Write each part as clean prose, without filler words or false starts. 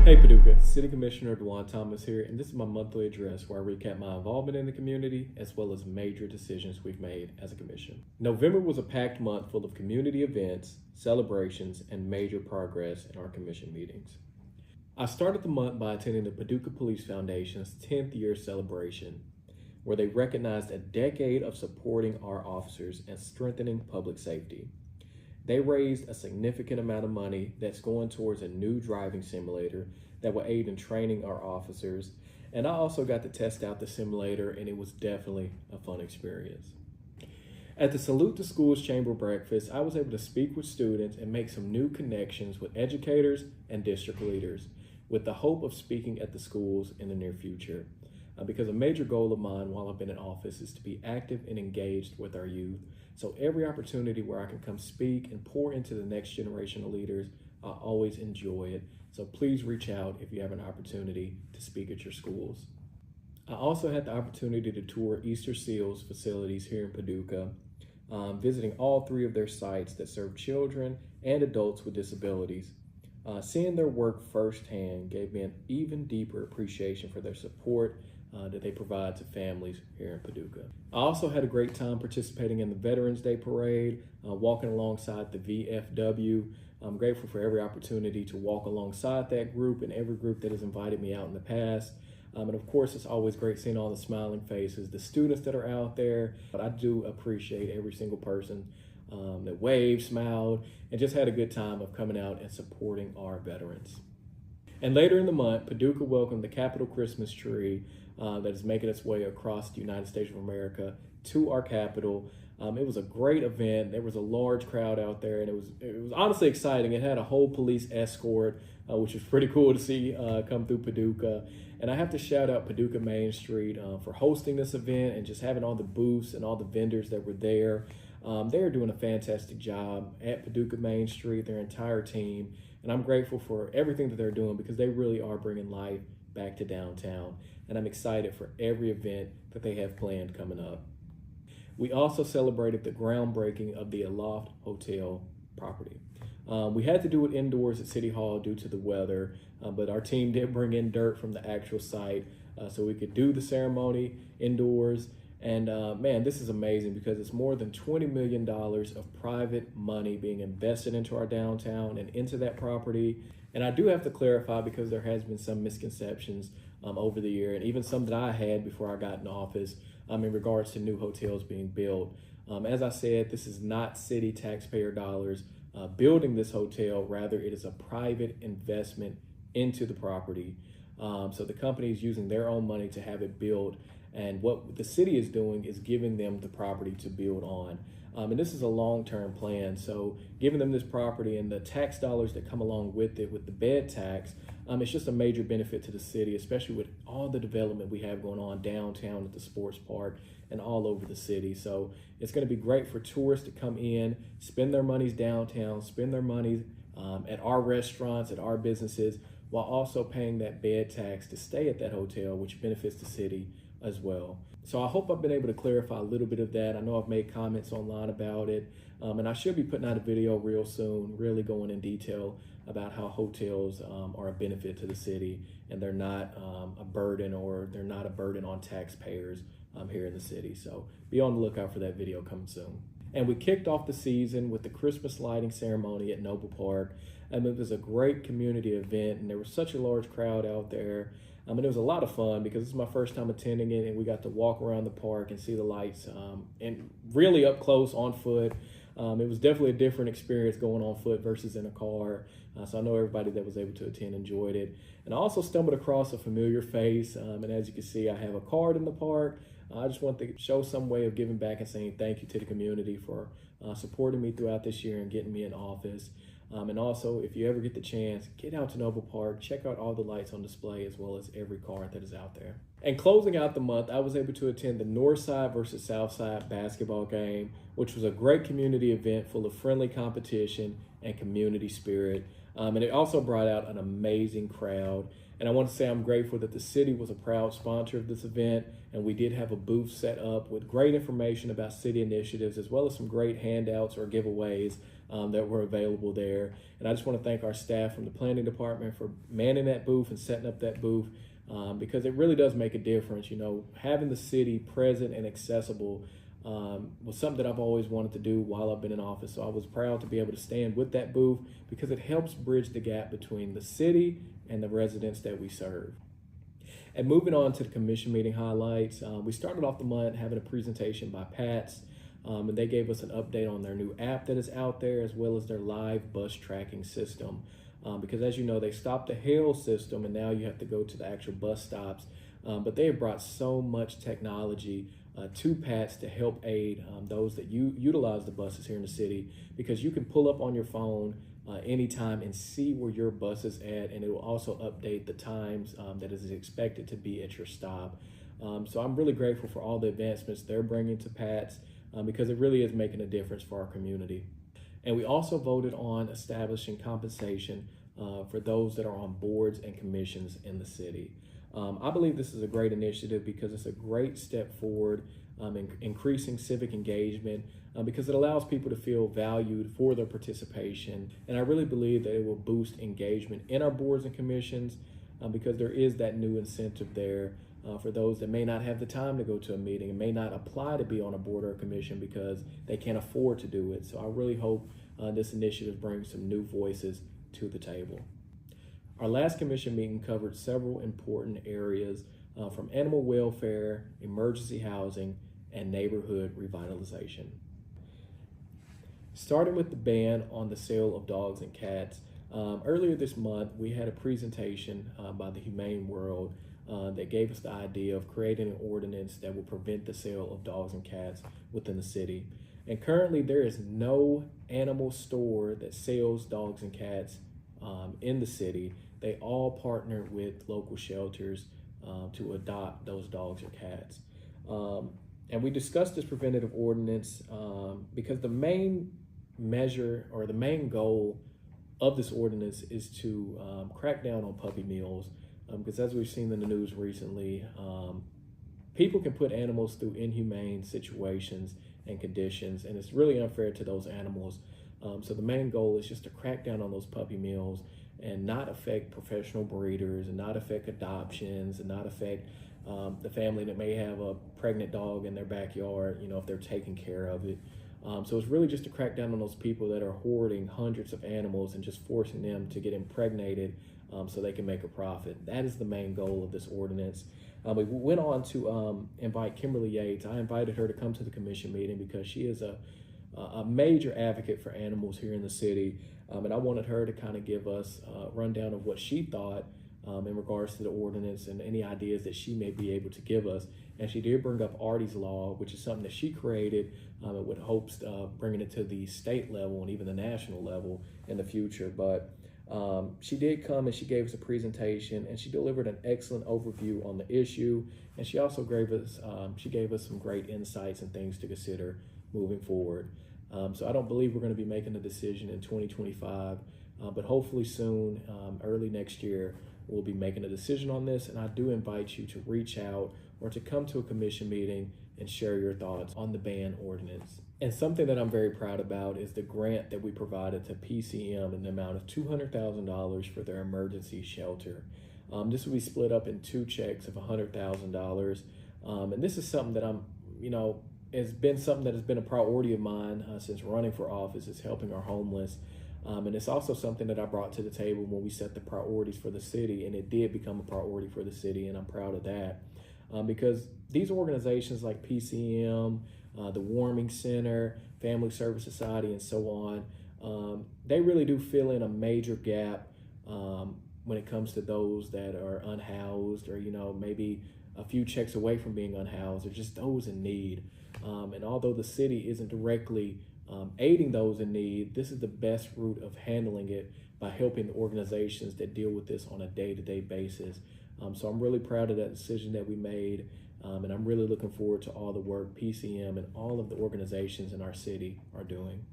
Hey Paducah, City Commissioner Dwan Thomas here, and this is my monthly address where I recap my involvement in the community as well as major decisions we've made as a commission. November was a packed month full of community events, celebrations, and major progress in our commission meetings. I started the month by attending the Paducah Police Foundation's 10th year celebration, where they recognized a decade of supporting our officers and strengthening public safety. They raised a significant amount of money that's going towards a new driving simulator that will aid in training our officers. And I also got to test out the simulator, and it was definitely a fun experience. At the Salute to Schools Chamber Breakfast, I was able to speak with students and make some new connections with educators and district leaders with the hope of speaking at the schools in the near future. Because a major goal of mine while I've been in office is to be active and engaged with our youth. So every opportunity where I can come speak and pour into the next generation of leaders, I always enjoy it. So please reach out if you have an opportunity to speak at your schools. I also had the opportunity to tour Easter Seals facilities here in Paducah, visiting all three of their sites that serve children and adults with disabilities. Seeing their work firsthand gave me an even deeper appreciation for their support that they provide to families here in Paducah. I also had a great time participating in the Veterans Day Parade, walking alongside the VFW. I'm grateful for every opportunity to walk alongside that group and every group that has invited me out in the past. And of course, it's always great seeing all the smiling faces, the students that are out there. But I do appreciate every single person that waved, smiled, and just had a good time of coming out and supporting our veterans. And later in the month, Paducah welcomed the Capitol Christmas tree that is making its way across the United States of America to our Capitol. It was a great event. There was a large crowd out there, and it was honestly exciting. It had a whole police escort, which was pretty cool to see come through Paducah. And I have to shout out Paducah Main Street for hosting this event and just having all the booths and all the vendors that were there. They're doing a fantastic job at Paducah Main Street, their entire team. And I'm grateful for everything that they're doing because they really are bringing life back to downtown. And I'm excited for every event that they have planned coming up. We also celebrated the groundbreaking of the Aloft Hotel property. We had to do it indoors at City Hall due to the weather, but our team did bring in dirt from the actual site so we could do the ceremony indoors. And man, this is amazing because it's more than $20 million of private money being invested into our downtown and into that property. And I do have to clarify because there has been some misconceptions over the year, and even some that I had before I got in office in regards to new hotels being built. As I said, this is not city taxpayer dollars building this hotel. Rather, it is a private investment into the property. So the company is using their own money to have it built. And what the city is doing is giving them the property to build on. And this is a long-term plan. So giving them this property and the tax dollars that come along with it, with the bed tax, it's just a major benefit to the city, especially with all the development we have going on downtown at the sports park and all over the city. So it's going to be great for tourists to come in, spend their monies downtown, spend their money at our restaurants, at our businesses, while also paying that bed tax to stay at that hotel, which benefits the city as well. So I hope I've been able to clarify a little bit of that. I know I've made comments online about it, and I should be putting out a video real soon, really going in detail about how hotels are a benefit to the city, and they're not a burden, or they're not a burden on taxpayers here in the city. So be on the lookout for that video coming soon. And we kicked off the season with the Christmas lighting ceremony at Noble Park. And it was a great community event, and there was such a large crowd out there. And it was a lot of fun because this is my first time attending it, and we got to walk around the park and see the lights and really up close on foot. It was definitely a different experience going on foot versus in a car. So I know everybody that was able to attend enjoyed it. And I also stumbled across a familiar face. And as you can see, I have a card in the park. I just want to show some way of giving back and saying thank you to the community for supporting me throughout this year and getting me in office. And also, if you ever get the chance, get out to Noble Park, check out all the lights on display as well as every card that is out there. And closing out the month, I was able to attend the Northside versus Southside basketball game, which was a great community event full of friendly competition and community spirit. And it also brought out an amazing crowd. And I want to say I'm grateful that the city was a proud sponsor of this event, and we did have a booth set up with great information about city initiatives as well as some great handouts or giveaways that were available there. And I just want to thank our staff from the planning department for manning that booth and setting up that booth, because it really does make a difference. You know, having the city present and accessible was something that I've always wanted to do while I've been in office. So I was proud to be able to stand with that booth because it helps bridge the gap between the city and the residents that we serve. And moving on to the commission meeting highlights, we started off the month having a presentation by PATS, and they gave us an update on their new app that is out there, as well as their live bus tracking system. Because as you know, they stopped the Hail system and now you have to go to the actual bus stops. But they have brought so much technology to PATS to help aid those that utilize the buses here in the city, because you can pull up on your phone anytime and see where your bus is at, and it will also update the times that is expected to be at your stop. So I'm really grateful for all the advancements they're bringing to PATS, because it really is making a difference for our community. And we also voted on establishing compensation for those that are on boards and commissions in the city. I believe this is a great initiative because it's a great step forward in increasing civic engagement, because it allows people to feel valued for their participation. And I really believe that it will boost engagement in our boards and commissions, because there is that new incentive there for those that may not have the time to go to a meeting and may not apply to be on a board or a commission because they can't afford to do it. So I really hope this initiative brings some new voices to the table. Our last commission meeting covered several important areas from animal welfare, emergency housing, and neighborhood revitalization. Starting with the ban on the sale of dogs and cats, earlier this month we had a presentation by the Humane World that gave us the idea of creating an ordinance that will prevent the sale of dogs and cats within the city. And currently there is no animal store that sells dogs and cats in the city. They all partner with local shelters to adopt those dogs or cats. And we discussed this preventative ordinance because the main measure or the main goal of this ordinance is to crack down on puppy mills. Because as we've seen in the news recently, people can put animals through inhumane situations and conditions, and it's really unfair to those animals. So the main goal is just to crack down on those puppy mills and not affect professional breeders, and not affect adoptions, and not affect the family that may have a pregnant dog in their backyard, you know, if they're taking care of it. So it's really just to crack down on those people that are hoarding hundreds of animals and just forcing them to get impregnated so they can make a profit. That is the main goal of this ordinance. We went on to invite Kimberly Yates. I invited her to come to the commission meeting because she is a major advocate for animals here in the city. And I wanted her to kind of give us a rundown of what she thought in regards to the ordinance and any ideas that she may be able to give us. And she did bring up Artie's Law, which is something that she created with hopes of bringing it to the state level and even the national level in the future. But she did come and she gave us a presentation, and she delivered an excellent overview on the issue. And she also gave us some great insights and things to consider moving forward. So I don't believe we're going to be making a decision in 2025, but hopefully soon, early next year, we'll be making a decision on this. And I do invite you to reach out or to come to a commission meeting and share your thoughts on the ban ordinance. And something that I'm very proud about is the grant that we provided to PCM in the amount of $200,000 for their emergency shelter. This will be split up in 2 checks of $100,000. And this is something that it's been something that has been a priority of mine since running for office, is helping our homeless. And it's also something that I brought to the table when we set the priorities for the city, and it did become a priority for the city, and I'm proud of that. Because these organizations like PCM, the Warming Center, Family Service Society, and so on, they really do fill in a major gap when it comes to those that are unhoused, or maybe a few checks away from being unhoused, or just those in need. And although the city isn't directly aiding those in need, this is the best route of handling it, by helping the organizations that deal with this on a day-to-day basis. So I'm really proud of that decision that we made, and I'm really looking forward to all the work PCM and all of the organizations in our city are doing.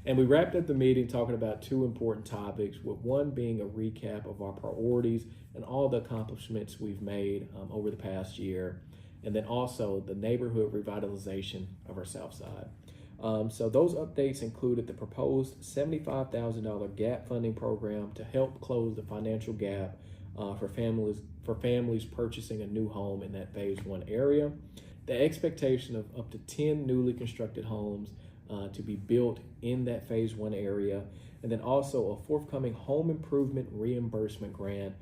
And we wrapped up the meeting talking about 2 important topics, with one being a recap of our priorities and all the accomplishments we've made over the past year, and then also the neighborhood revitalization of our South Side. So those updates included the proposed $75,000 gap funding program to help close the financial gap for families purchasing a new home in that phase 1 area. The expectation of up to 10 newly constructed homes to be built in that phase 1 area, and then also a forthcoming home improvement reimbursement grant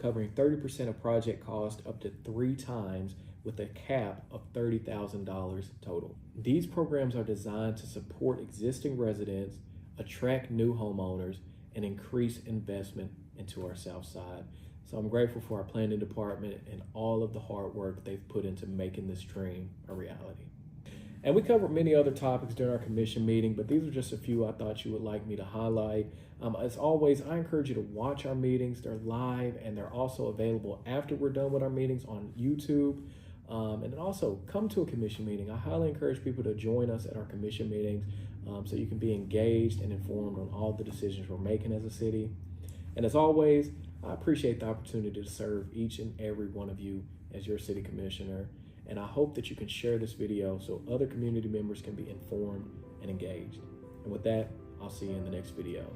covering 30% of project cost up to 3 times with a cap of $30,000 total. These programs are designed to support existing residents, attract new homeowners, and increase investment into our South Side. So I'm grateful for our planning department and all of the hard work they've put into making this dream a reality. And we covered many other topics during our commission meeting, but these are just a few I thought you would like me to highlight. As always, I encourage you to watch our meetings. They're live and they're also available after we're done with our meetings on YouTube. And then also come to a commission meeting. I highly encourage people to join us at our commission meetings so you can be engaged and informed on all the decisions we're making as a city. And as always, I appreciate the opportunity to serve each and every one of you as your city commissioner. And I hope that you can share this video so other community members can be informed and engaged. And with that, I'll see you in the next video.